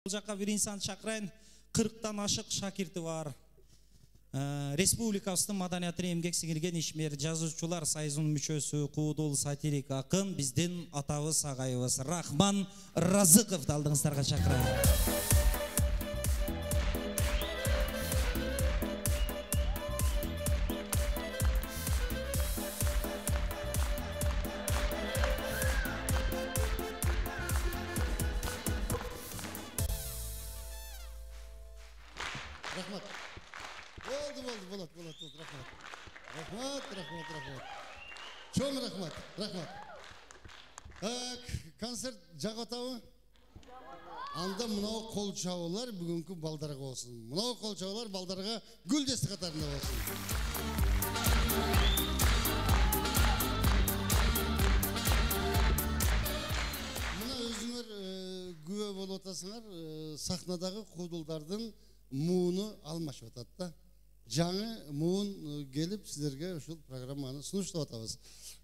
Бұл жаққа бір инсан шақырайын, 40-тан ашық шакирті бар. Республикабыздың маданиятын эмгек сіңірген ишмер жазуучулар сайзунун мүчөсү, куудул сатирик акын биздин атабыз агайыбыз Рахман Разыковду алдыңыздарга чакырайын. Рахмат. Болды, рахмат. Чоң рахмат. Концерт жагатабы? Анда мынау кол чабуулар бүгүнкү балдарга болсун. Мынау кол чабуулар балдарга гүлдести катарында болсун. Мына өзүңөр күбө болуп атасыңар, сахнадагы куудулдардын мууну алмашып атат да. Жаңы муун келип силерге ушул программаны сунуштап атабыз.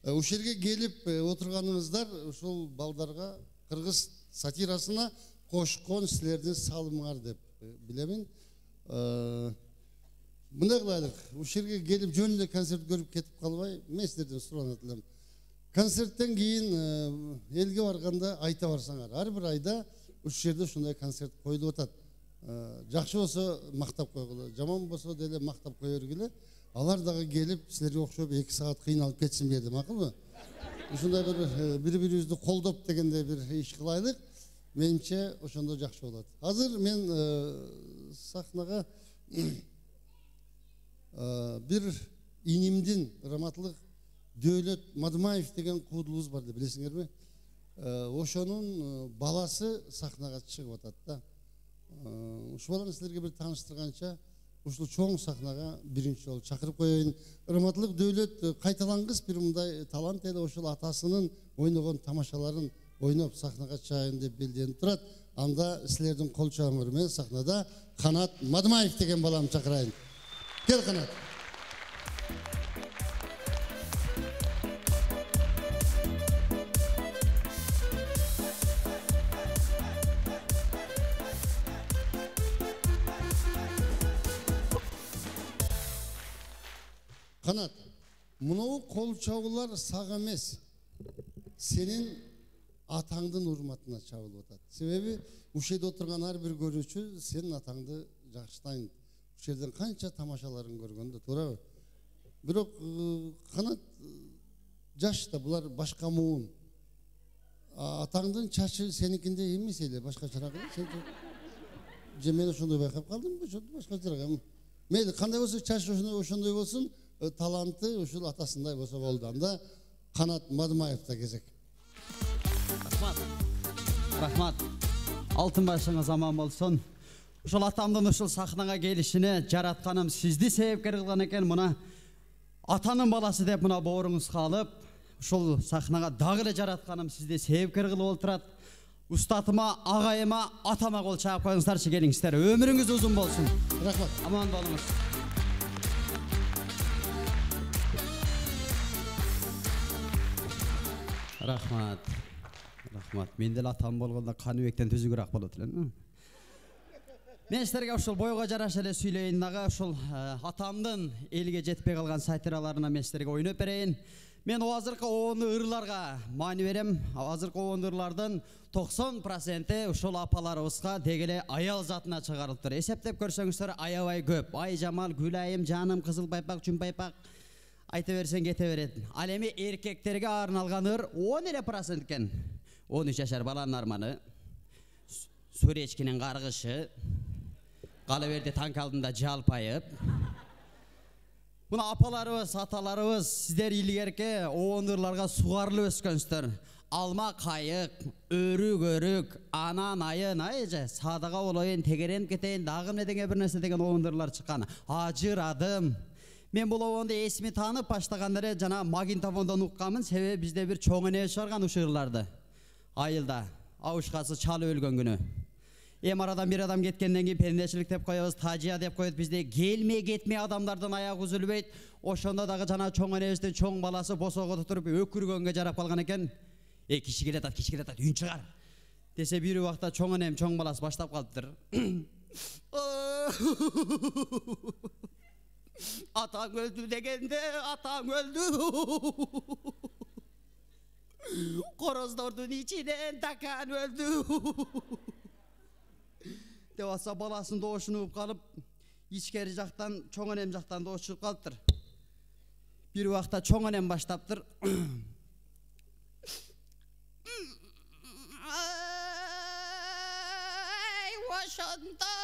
Ушул жерге келип отурганыңыздар ушул балдарга кыргыз сатирасына кошкон силердин салымыңар деп билемин. Мындай кылайлык, ушул жерге келип жөн эле концерт көрүп кетип калбай, мен силерден сурана элем. Концерттен кийин элге барганда айта барсаңар, ар бир айда ушул жерде ушундай концерт коюлуп атат. Жакшы болсо мактап койгула, жаман болсо деле мактап кое бергиле. Алар дагы келип силерге окшоп 2 саат кыйналып кетсин берди, макулбу? Ушундай бири-бирибизди колдоп дегенде бир иш кылайлык. Менимче ошондо жакшы болот. Азыр мен сахнага бир инимдин Раматлык Дөөлөт Мадымаев деген куудулубуз бар деп билесиңерби? Ошонун баласы сахнага чыгып атат да. Ушул баланы силерге бир тааныштырганча ушул чоң сахнага биринчи жолу чакырып коеюн. Раматлык Дөөлөт кайталангыс бир мындай талант эле, ошол атасынын ойногон тамашаларын ойноп сахнага чыгайын деп белденип турат. Анда силердин кол чабыңар менен сахнада Канат Мадымаев деген баланы чакырайын. Кел, Канат. Канат, мынау кол чабуулар сага эмес, сенин атаңдын урматына чабылып атат. Себеби ушул жерде отурган ар бир көрүүчү сенин атаңды жакшытайын. Ушул жерден канча тамашаларын көргөндө, туурабы? Бирок Канат жаш да, булар башка муун. Атаңдын чачы сеникинде эмес эле, башкачараак эле. Же мен ошондой байкап калдым, башкачараак. Мейли, кандай болсо чачы ошондой болсун. Таланты ушул атасындай болсо болду. Анда Канат Мадымаевда кезек. Рахмат. Алтын башыңыз аман болсун. Ушул атамдын ушул сахнага келишине жаратканым сизди себепкер кылган экен. Мына атанын баласы деп мына бооруңузга алып, ушул сахнага дагы эле жаратканым сизди себепкер кылып олтурат. Устатыма, агайыма, атама кол чаап коюңуздарчы, келиңиздер. Өмүрүңүз узун болсун. Рахмат. Аман болуңуз. Рахмат. Мен деле атам болгондо Каныбектен түзүгүрөөк болот элем. Мен силерге ушул бойго жараша эле сүйлөйүн дагы, ушул атамдын элге жетпей калган сатираларына мен силерге ойноп берейин. Мен азыркы оонду ырларга маани берем. Азыркы оонду ырлардын 90% ушул апаларыбызга дегеле аял затына чыгарылыптыр. Эсептеп көрсөңүздөр аябай көп. Ай Жамал, Гүлайым, жаным, кызыл байпак, жүн байпак айта берсең кете берет. Ал эми эркектерге арналган ыр 10% экен. 13 жашар баланын арманы, Сүречкинин каргышы, Калаберди танк алдында жалпайып. Мына апаларыбыз, аталарыбыз, сиздер илгерке оондурларга сугарылып өскөнсүздөр. Алма кайык, өрүк өрүк, анан айын айжа, садага болоюн, тегеренип кетейин, дагы эмне бир нерсе деген оондурлар чыккан. Ажырадым. Мен бул оонду эсими таанып баштаганда эле жана магнитофондон укканмын, себеби бизде бир чоң эне чыгарган ушул ырларды. Айылда абышкасы чалып өлгөн күнү. Арадан бир адам кеткенден кийин пернечилик деп коебуз, тажия деп коет бизде. Келме кетме адамдардын аягы үзүлбөйт. Ошондо дагы жана чоң энебиздин чоң баласы босогодо туруп өкүргөнгө жарап калган экен. Киши келатат, үн чыгар. Dese bir uақта чоң энем чоң баласы баштап калыптыр. Атаң өлдü дегенде атаң өлдü. Короздордун ичинен такан өлдü. Деп аса баласын доошунуп калып, ичкери жактан чоң энем жактан доошуп калыптыр. Bir uақта чоң энем баштаптыр. Oşonda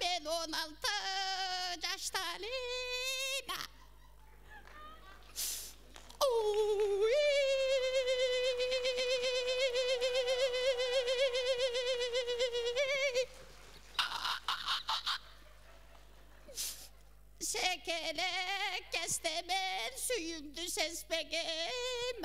ben 16 yaşlarıyım. Şekelek kestemen suyumdu sespegem.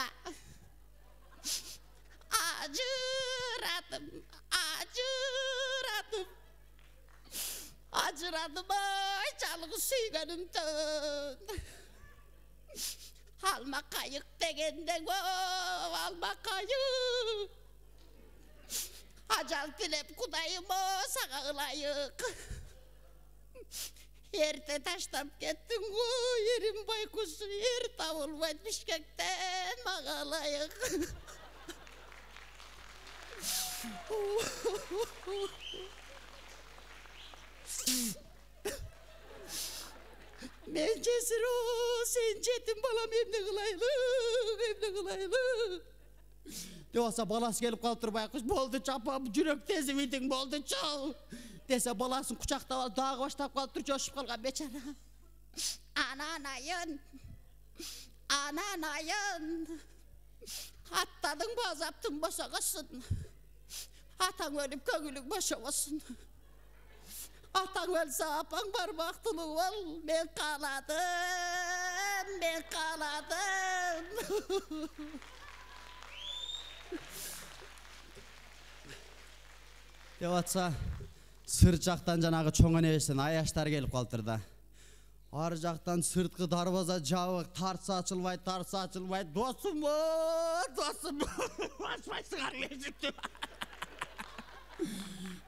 Acıradım ay çalgı suyganımdan. Alma kayık degenden alma kayık. Acal dilep kudayım o sana ılayık. Erte taştap kettin o yerim baykusu yer tavulmayt Bişkekten bana layık. Ben cesur o, sen cetin balam hem de kılaylı. Desa balası gelip kalıptır baykuş, boldu çapam, jürek tezi miting boldu çal. Dese balasın kucakta dağı baştap kalıptır, coşup kalgan beçara. Ananayın, attadın bazaptın boşagasın. Atan ölüp köngülük boşagasın. Atan ölse apan barmaktılığı ol, ben kaladım. Деп атса, сырт жақтан жанағы чоң энебестен аяштар келіп қалыптыр да. Ар жақтан сыртқы дарбаза жабық, тартса açılбайт. Досым, ашпайсыңар есікті.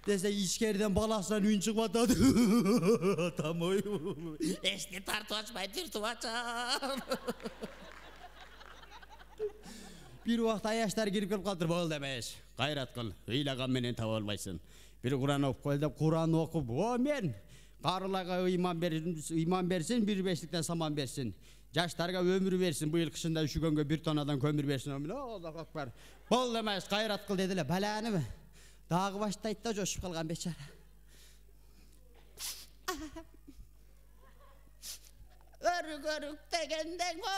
Dese içkeriden balasından ün çıkmadı. Tam oy. Eşte tartı açmayı tırtı açar. Bir uақта аяштар кирип келип калыптыр, бол демеш. Кайрат кыл, ыйлagан менен таба албайсың. Бир Куран окуп кел деп Куран окуп, о мен карыларга ыйман берсин, бир бештиктен саман берсин. Жаштарга өмүр берсин, быйыл кышында үшүгөнгө бир тонадан көмүр берсин. Аллаху акбар. Бол демеш, кайрат кыл дедиле. Баланы дагы баштайт да жошуп калган бечара. Örgörük degenden o,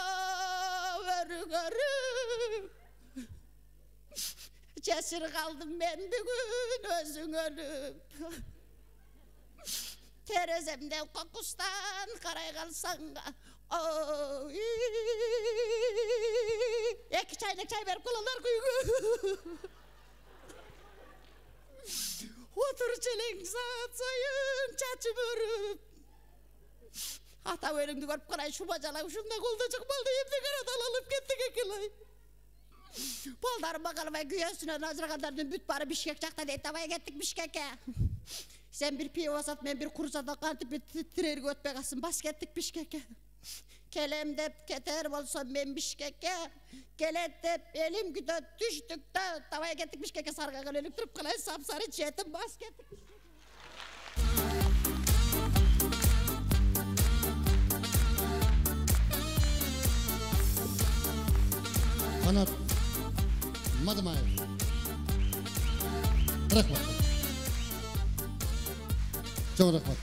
örgörük. Cesur kaldım ben bugün özün ölüp. Terezemden kokustan karay kalsan. Oy. İki çaynak çay ver kulalar kuygu. Otur çelenk saat sayın çaçım örüp. Ata ölümdü görüp karay şu bacalar şunda kolda çıkmalı hepsi karadan alıp gittik ekilay. Baldarım bakalım ve güyesine nazırganlarının büt barı Bişkek çakta deyip tavaya gittik Bişkek'e. Sen bir piyo sat, men bir kursada kartıp bir titreri götme kalsın, bas gittik Bişkek'e. Kelem dep keter olsam men Bişkek'e. Gelet dep elim güde düştük de tavaya gittik Bişkek'e sargagan ölüp durup kalay sapsarı çetim bas gittik. Kanat Madımayev. Rahmat. Çok rahmat.